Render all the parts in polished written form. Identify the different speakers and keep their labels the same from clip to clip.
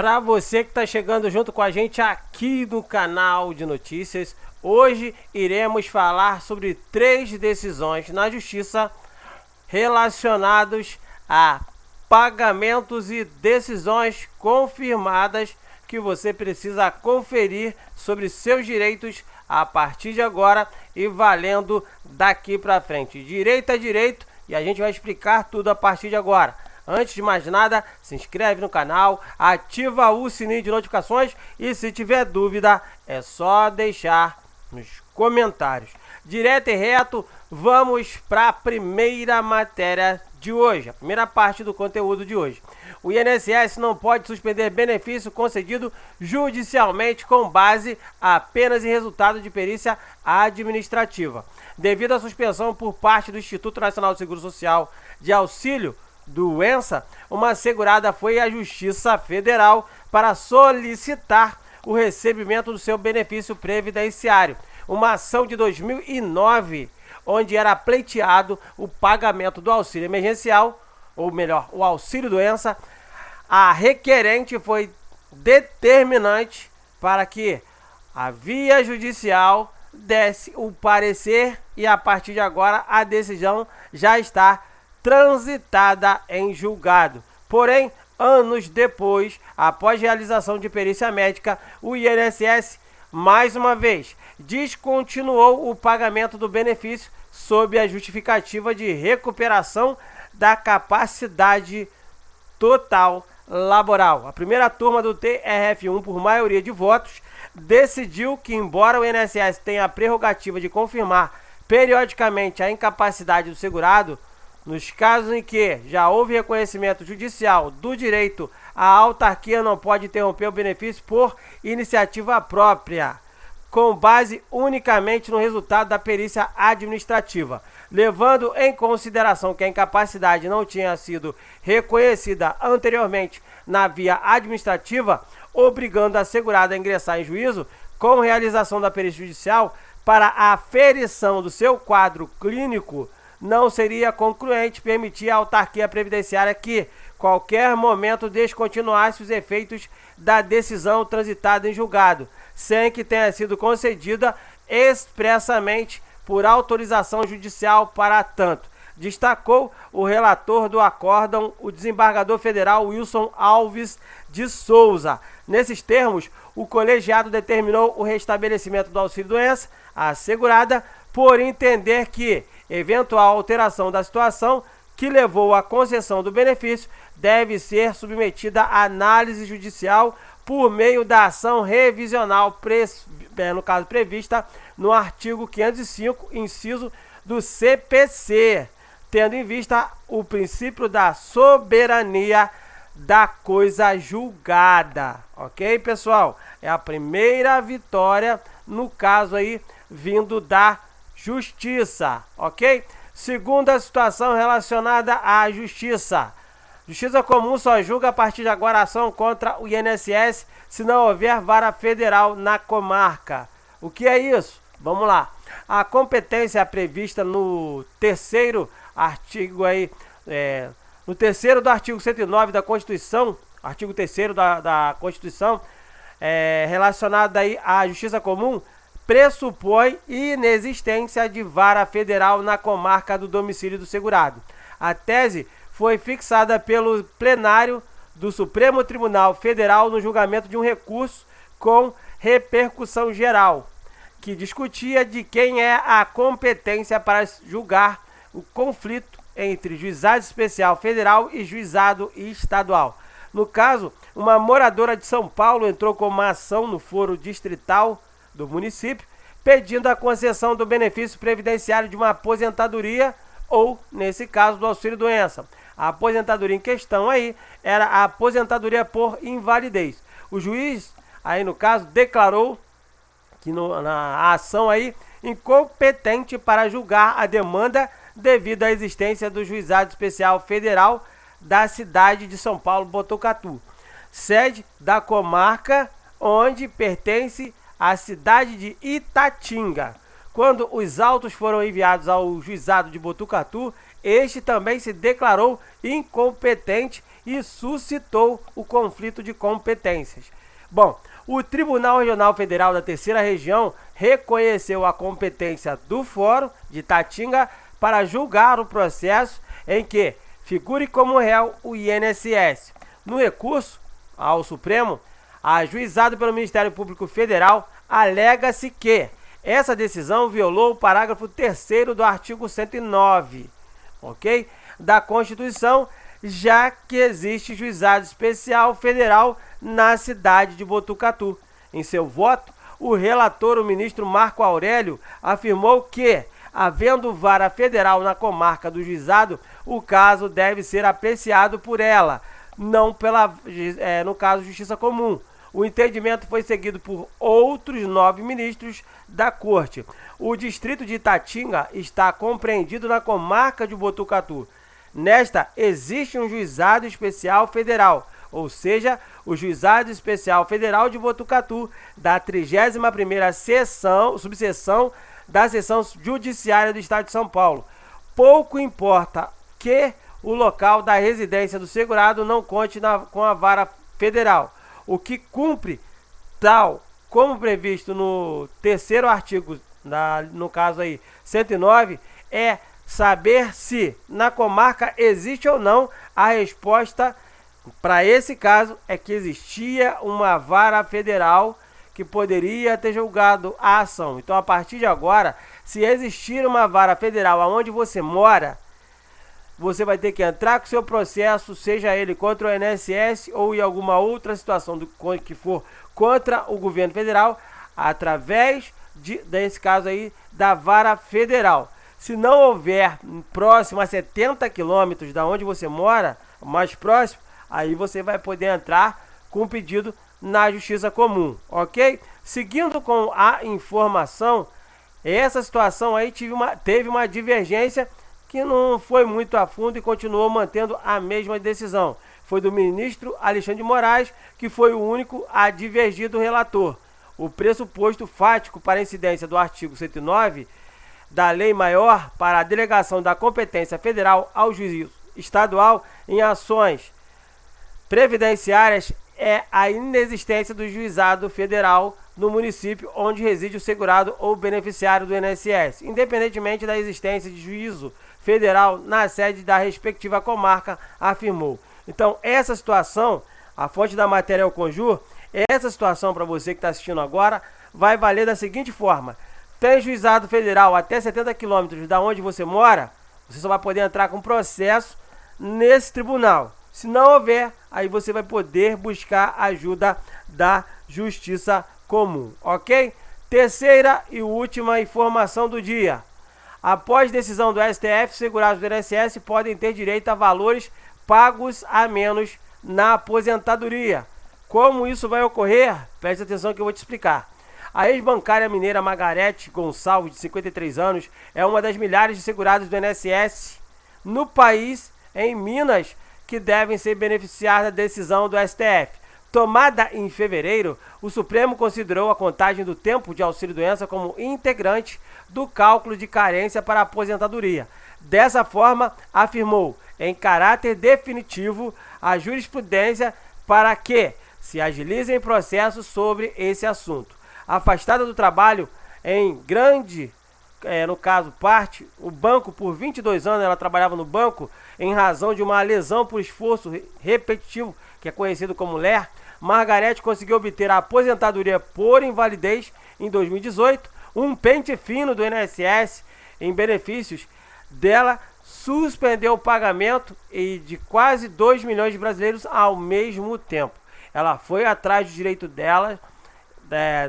Speaker 1: Para você que está chegando junto com a gente aqui no canal de notícias, hoje iremos falar sobre 3 decisões na justiça relacionados a pagamentos e decisões confirmadas que você precisa conferir sobre seus direitos a partir de agora e valendo daqui para frente. Direito a direito, e a gente vai explicar tudo a partir de agora. Antes de mais nada, se inscreve no canal, ativa o sininho de notificações e se tiver dúvida é só deixar nos comentários. Direto e reto, vamos para a primeira matéria de hoje, a primeira parte do conteúdo de hoje. O INSS não pode suspender benefício concedido judicialmente com base apenas em resultado de perícia administrativa. Devido à suspensão por parte do Instituto Nacional de Seguro Social de auxílio doença, uma segurada foi à Justiça Federal para solicitar o recebimento do seu benefício previdenciário. Uma ação de 2009, onde era pleiteado o pagamento do auxílio emergencial, ou melhor, o auxílio doença. A requerente foi determinante para que a via judicial desse o parecer e a partir de agora a decisão já está transitada em julgado. Porém, anos depois, após realização de perícia médica, o INSS, mais uma vez, descontinuou o pagamento do benefício sob a justificativa de recuperação da capacidade total laboral. A primeira turma do TRF1, por maioria de votos, decidiu que, embora o INSS tenha a prerrogativa de confirmar periodicamente a incapacidade do segurado, nos casos em que já houve reconhecimento judicial do direito, a autarquia não pode interromper o benefício por iniciativa própria, com base unicamente no resultado da perícia administrativa, levando em consideração que a incapacidade não tinha sido reconhecida anteriormente na via administrativa, obrigando a segurada a ingressar em juízo com realização da perícia judicial para a aferição do seu quadro clínico. Não seria concluente permitir à autarquia previdenciária que, qualquer momento, descontinuasse os efeitos da decisão transitada em julgado, sem que tenha sido concedida expressamente por autorização judicial para tanto, destacou o relator do acórdão, o desembargador federal Wilson Alves de Souza. Nesses termos, o colegiado determinou o restabelecimento do auxílio-doença à segurada por entender que eventual alteração da situação que levou à concessão do benefício deve ser submetida à análise judicial por meio da ação revisional, no caso prevista no artigo 505, inciso do CPC, tendo em vista o princípio da soberania da coisa julgada. Ok, pessoal? É a primeira vitória, no caso aí, vindo da Justiça, ok? Segunda situação relacionada à Justiça. Justiça Comum só julga a partir de agora a ação contra o INSS se não houver vara federal na comarca. O que é isso? Vamos lá. A competência prevista no terceiro artigo aí, no terceiro do artigo 109 da Constituição, artigo 3º da Constituição, relacionada aí à Justiça Comum, pressupõe inexistência de vara federal na comarca do domicílio do segurado. A tese foi fixada pelo plenário do Supremo Tribunal Federal no julgamento de um recurso com repercussão geral, que discutia de quem é a competência para julgar o conflito entre juizado especial federal e juizado estadual. No caso, uma moradora de São Paulo entrou com uma ação no foro distrital do município, pedindo a concessão do benefício previdenciário de uma aposentadoria ou, nesse caso, do auxílio-doença. A aposentadoria em questão aí era a aposentadoria por invalidez. O juiz, aí no caso, declarou que na ação aí incompetente para julgar a demanda devido à existência do Juizado Especial Federal da cidade de São Paulo, Botucatu, sede da comarca onde pertence a cidade de Itatinga. Quando os autos foram enviados ao juizado de Botucatu, este também se declarou incompetente e suscitou o conflito de competências. Bom, o Tribunal Regional Federal da Terceira Região reconheceu a competência do Fórum de Itatinga para julgar o processo em que figure como réu o INSS. No recurso ao Supremo, ajuizado pelo Ministério Público Federal, alega-se que essa decisão violou o parágrafo 3º do artigo 109, ok? Da Constituição, já que existe juizado especial federal na cidade de Botucatu. Em seu voto, o relator, o ministro Marco Aurélio, afirmou que, havendo vara federal na comarca do juizado, o caso deve ser apreciado por ela, não pela, no caso, Justiça Comum. O entendimento foi seguido por outros 9 ministros da Corte. O distrito de Itatinga está compreendido na comarca de Botucatu. Nesta, existe um juizado especial federal, ou seja, o Juizado Especial Federal de Botucatu, da 31ª subseção da Seção Judiciária do Estado de São Paulo. Pouco importa que o local da residência do segurado não conte com a vara federal. O que cumpre, tal como previsto no 3º artigo, no caso aí 109, é saber se na comarca existe ou não. A resposta para esse caso é que existia uma vara federal que poderia ter julgado a ação. Então, a partir de agora, se existir uma vara federal aonde você mora, você vai ter que entrar com seu processo, seja ele contra o INSS ou em alguma outra situação que for contra o governo federal, através desse caso aí da vara federal. Se não houver próximo a 70 quilômetros da onde você mora, mais próximo, aí você vai poder entrar com pedido na Justiça Comum, ok? Seguindo com a informação, essa situação aí teve uma divergência que não foi muito a fundo e continuou mantendo a mesma decisão. Foi do ministro Alexandre de Moraes, que foi o único a divergir do relator. O pressuposto fático para a incidência do artigo 109 da Lei Maior para a delegação da competência federal ao juízo estadual em ações previdenciárias é a inexistência do juizado federal no município onde reside o segurado ou beneficiário do INSS, independentemente da existência de juízo federal na sede da respectiva comarca, afirmou. Então, essa situação, a fonte da matéria é o Conjur, essa situação para você que está assistindo agora, vai valer da seguinte forma: tem juizado federal até 70 quilômetros da onde você mora, você só vai poder entrar com processo nesse tribunal. Se não houver, aí você vai poder buscar ajuda da Justiça Comum, ok? Terceira e última informação do dia. Após decisão do STF, segurados do INSS podem ter direito a valores pagos a menos na aposentadoria. Como isso vai ocorrer? Preste atenção que eu vou te explicar. A ex-bancária mineira Margarete Gonçalves, de 53 anos, é uma das milhares de segurados do INSS no país, em Minas, que devem ser beneficiados da decisão do STF. Tomada em fevereiro, o Supremo considerou a contagem do tempo de auxílio-doença como integrante do cálculo de carência para a aposentadoria. Dessa forma, afirmou, em caráter definitivo, a jurisprudência para que se agilizem processos sobre esse assunto. Afastada do trabalho em grande, no caso, parte, o banco por 22 anos, ela trabalhava no banco em razão de uma lesão por esforço repetitivo, que é conhecido como LER, Margarete conseguiu obter a aposentadoria por invalidez em 2018, um pente fino do INSS em benefícios dela suspendeu o pagamento de quase 2 milhões de brasileiros ao mesmo tempo. Ela foi atrás do direito dela,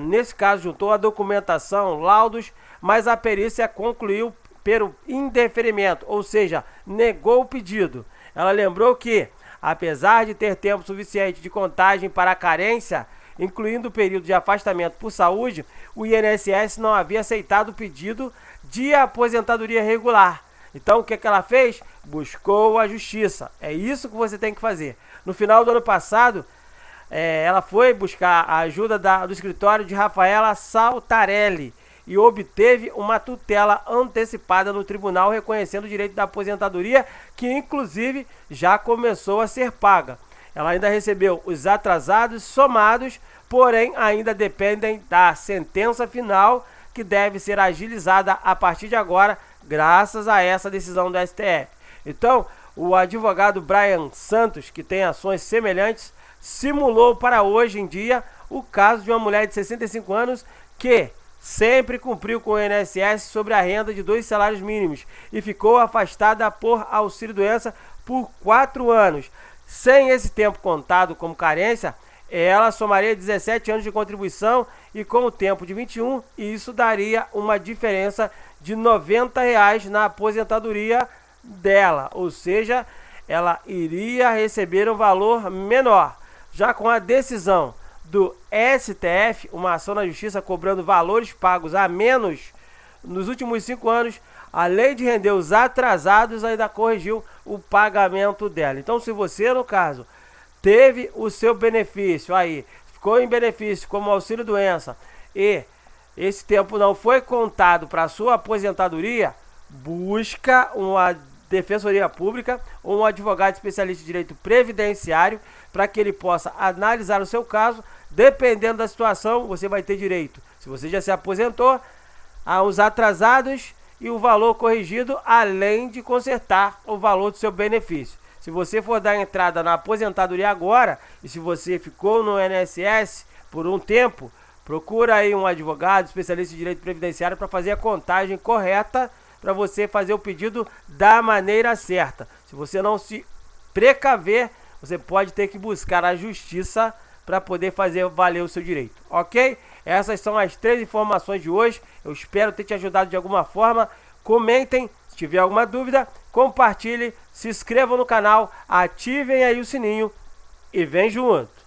Speaker 1: nesse caso juntou a documentação, laudos, mas a perícia concluiu pelo indeferimento, ou seja, negou o pedido. Ela lembrou que, apesar de ter tempo suficiente de contagem para a carência, incluindo o período de afastamento por saúde, o INSS não havia aceitado o pedido de aposentadoria regular. Então, o que ela fez? Buscou a justiça. É isso que você tem que fazer. No final do ano passado, ela foi buscar a ajuda do escritório de Rafaela Saltarelli e obteve uma tutela antecipada no tribunal reconhecendo o direito da aposentadoria, que inclusive já começou a ser paga. Ela ainda recebeu os atrasados somados, porém ainda dependem da sentença final, que deve ser agilizada a partir de agora, graças a essa decisão do STF. Então, o advogado Brian Santos, que tem ações semelhantes, simulou para hoje em dia o caso de uma mulher de 65 anos que sempre cumpriu com o INSS sobre a renda de 2 salários mínimos e ficou afastada por auxílio-doença por 4 anos. Sem esse tempo contado como carência, ela somaria 17 anos de contribuição e com o tempo de 21, isso daria uma diferença de R$ 90 na aposentadoria dela, ou seja, ela iria receber um valor menor. Já com a decisão do STF, uma ação na justiça cobrando valores pagos a menos nos últimos 5 anos, além de render os atrasados, ainda corrigiu o pagamento dela. Então, se você, no caso, teve o seu benefício aí, ficou em benefício como auxílio-doença e esse tempo não foi contado para a sua aposentadoria, busca uma defensoria pública ou um advogado especialista em direito previdenciário para que ele possa analisar o seu caso. Dependendo da situação, você vai ter direito, se você já se aposentou, aos atrasados e o valor corrigido, além de consertar o valor do seu benefício. Se você for dar entrada na aposentadoria agora, e se você ficou no INSS por um tempo, procura aí um advogado especialista em direito previdenciário para fazer a contagem correta, para você fazer o pedido da maneira certa. Se você não se precaver, você pode ter que buscar a justiça para poder fazer valer o seu direito, ok? Essas são as 3 informações de hoje. Eu espero ter te ajudado de alguma forma. Comentem, se tiver alguma dúvida, compartilhe, se inscrevam no canal, ativem aí o sininho e vem junto!